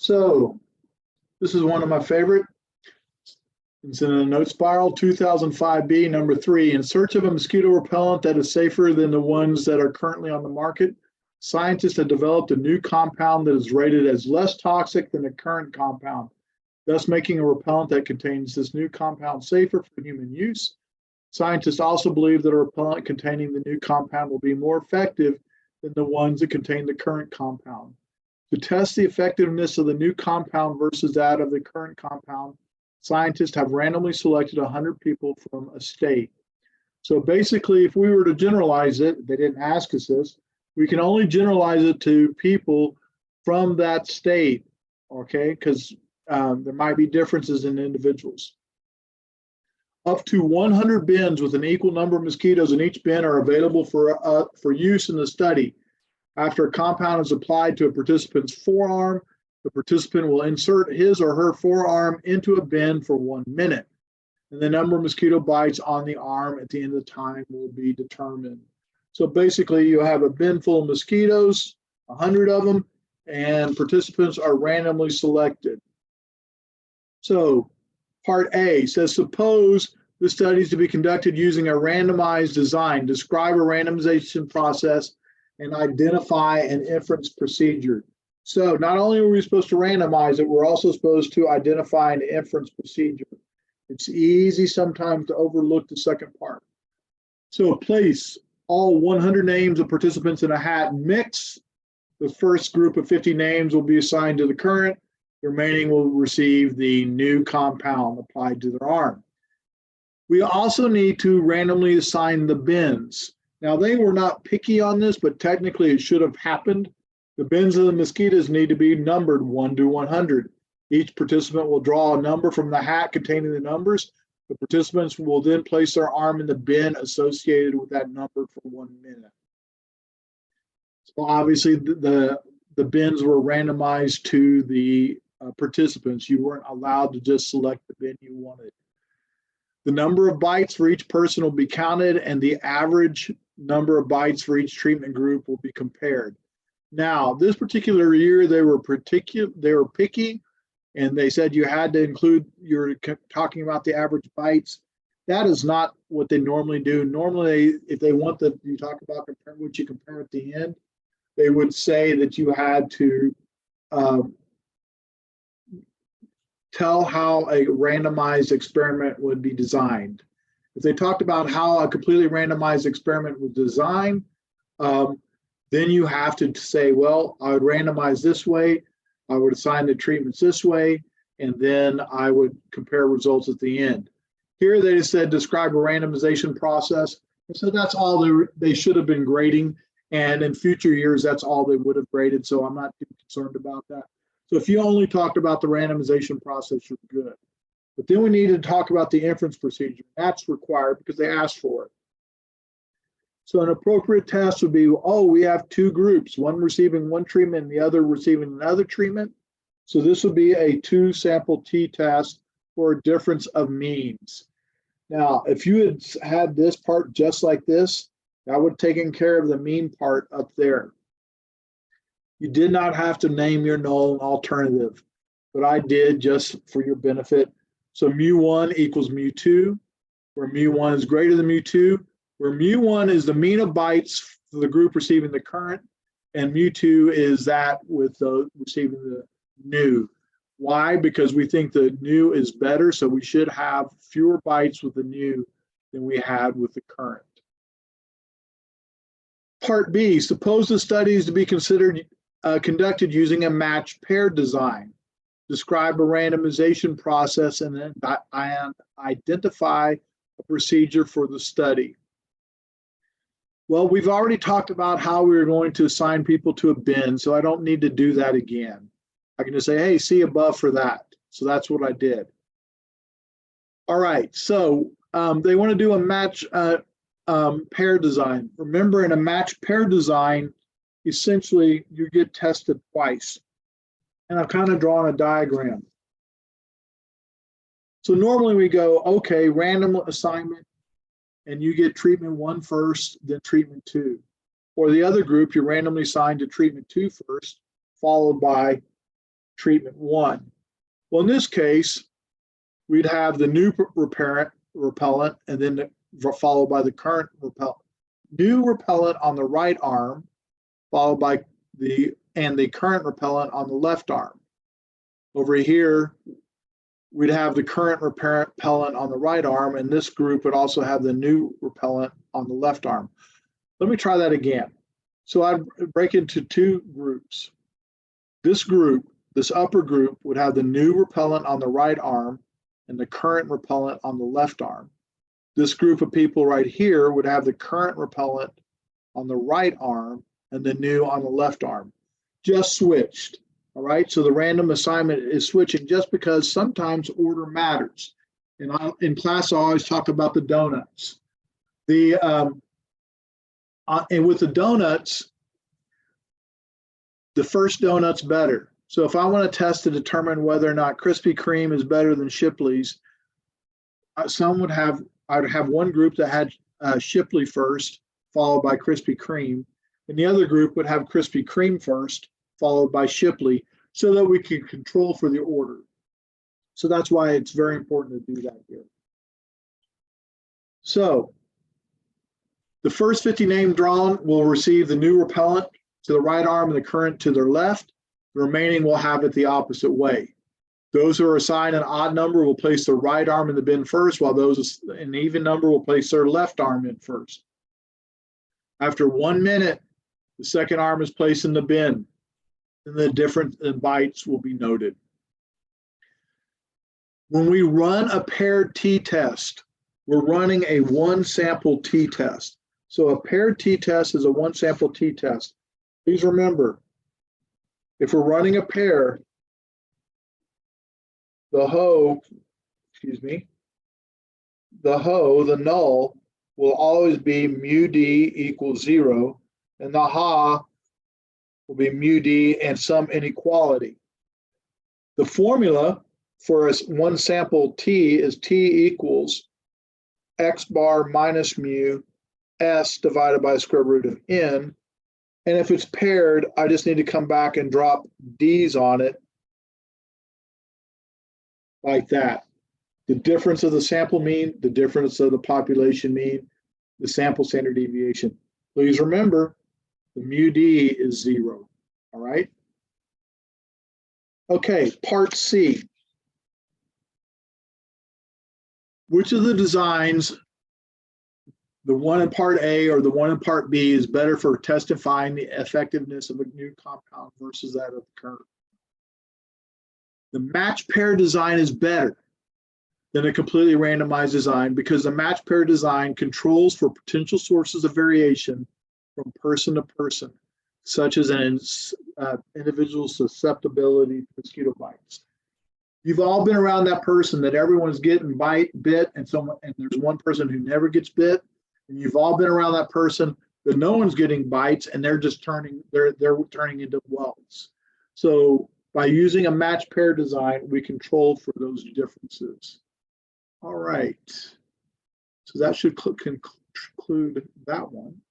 So this is one of my favorite. It's in a note spiral, 2005B, number 3. In search of a mosquito repellent that is safer than the ones that are currently on the market, scientists have developed a new compound that is rated as less toxic than the current compound, thus making a repellent that contains this new compound safer for human use. Scientists also believe that a repellent containing the new compound will be more effective than the ones that contain the current compound. To test the effectiveness of the new compound versus that of the current compound, scientists have randomly selected 100 people from a state. So basically, if we were to generalize it, they didn't ask us this, we can only generalize it to people from that state, okay? Because there might be differences in individuals. Up to 100 bins with an equal number of mosquitoes in each bin are available for use in the study. After a compound is applied to a participant's forearm, the participant will insert his or her forearm into a bin for 1 minute, and the number of mosquito bites on the arm at the end of the time will be determined. So basically, you have a bin full of mosquitoes, 100 of them, and participants are randomly selected. So part A says, suppose the study is to be conducted using a randomized design. Describe a randomization process and identify an inference procedure. So not only are we supposed to randomize it, we're also supposed to identify an inference procedure. It's easy sometimes to overlook the second part. So place all 100 names of participants in a hat and mix. The first group of 50 names will be assigned to the current. The remaining will receive the new compound applied to their arm. We also need to randomly assign the bins. Now, they were not picky on this, but technically it should have happened. The bins of the mosquitoes need to be numbered 1 to 100. Each participant will draw a number from the hat containing the numbers. The participants will then place their arm in the bin associated with that number for 1 minute. So obviously the bins were randomized to the participants. You weren't allowed to just select the bin you wanted. The number of bites for each person will be counted, and the average number of bites for each treatment group will be compared. Now, this particular year, they were picky, and they said you had to include, you're talking about the average bites. That is not what they normally do. Normally, if they want you talk about what you compare at the end, they would say that you had to tell how a randomized experiment would be designed. If they talked about how a completely randomized experiment was designed, then you have to say, well, I would randomize this way, I would assign the treatments this way, and then I would compare results at the end. Here they just said, describe a randomization process. And so that's all they should have been grading. And in future years, that's all they would have graded. So I'm not too concerned about that. So if you only talked about the randomization process, you're good. But then we need to talk about the inference procedure. That's required because they asked for it. So an appropriate test would be, we have 2 groups, one receiving one treatment and the other receiving another treatment. So this would be a 2-sample t-test for a difference of means. Now, if you had this part just like this, that would have taken care of the mean part up there. You did not have to name your null alternative, but I did just for your benefit. So mu1 equals mu2, where mu1 is greater than mu2, where mu1 is the mean of bites for the group receiving the current, and mu2 is that with the receiving the new. Why? Because we think the new is better, so we should have fewer bites with the new than we had with the current. Part B, suppose the study is to be considered conducted using a matched pair design. Describe a randomization process and then identify a procedure for the study. Well, we've already talked about how we were going to assign people to a bin, so I don't need to do that again. I can just say, hey, see above for that. So that's what I did. All right, so they want to do a match pair design. Remember, in a match pair design, essentially you get tested twice. And I've kind of drawn a diagram. So normally we go, okay, random assignment, and you get treatment 1 first, then treatment 2. Or the other group, you're randomly assigned to treatment 2 first, followed by treatment 1. Well, in this case, we'd have the new repellent and then followed by the current repellent. New repellent on the right arm, followed by the current repellent on the left arm. Over here, we'd have the current repellent on the right arm, and this group would also have the new repellent on the left arm. Let me try that again. So I'd break into two groups. This group, this upper group, would have the new repellent on the right arm and the current repellent on the left arm. This group of people right here would have the current repellent on the right arm and the new on the left arm. Just switched. All right, so the random assignment is switching just because sometimes order matters. And in class, I always talk about the donuts. And with the donuts, the first donut's better. So if I want to test to determine whether or not Krispy Kreme is better than Shipley's, I'd have one group that had Shipley first, followed by Krispy Kreme, and the other group would have Krispy Kreme first, followed by Shipley, so that we can control for the order. So that's why it's very important to do that here. So the first 50 names drawn will receive the new repellent to the right arm and the current to their left. The remaining will have it the opposite way. Those who are assigned an odd number will place their right arm in the bin first, while those in an even number will place their left arm in first. After 1 minute, the second arm is placed in the bin, and the difference in bites will be noted. When we run a paired t-test, we're running a one-sample t-test. So a paired t-test is a one-sample t-test. Please remember, if we're running a pair, the null will always be mu d equals 0, and the ha will be mu d and some inequality. The formula for a one sample t is t equals x bar minus mu s divided by the square root of n. And if it's paired, I just need to come back and drop d's on it like that. The difference of the sample mean, the difference of the population mean, the sample standard deviation. Please remember, the mu d is 0, all right? Okay, part C. Which of the designs, the one in part A or the one in part B, is better for testifying the effectiveness of a new compound versus that of the current? The match pair design is better than a completely randomized design because the match pair design controls for potential sources of variation from person to person, such as an individual's susceptibility to mosquito bites. You've all been around that person that everyone's getting bit, and there's one person who never gets bit, and you've all been around that person that no one's getting bites, and they're just turning into welts. So by using a match pair design, we control for those differences. All right, so that should conclude that one.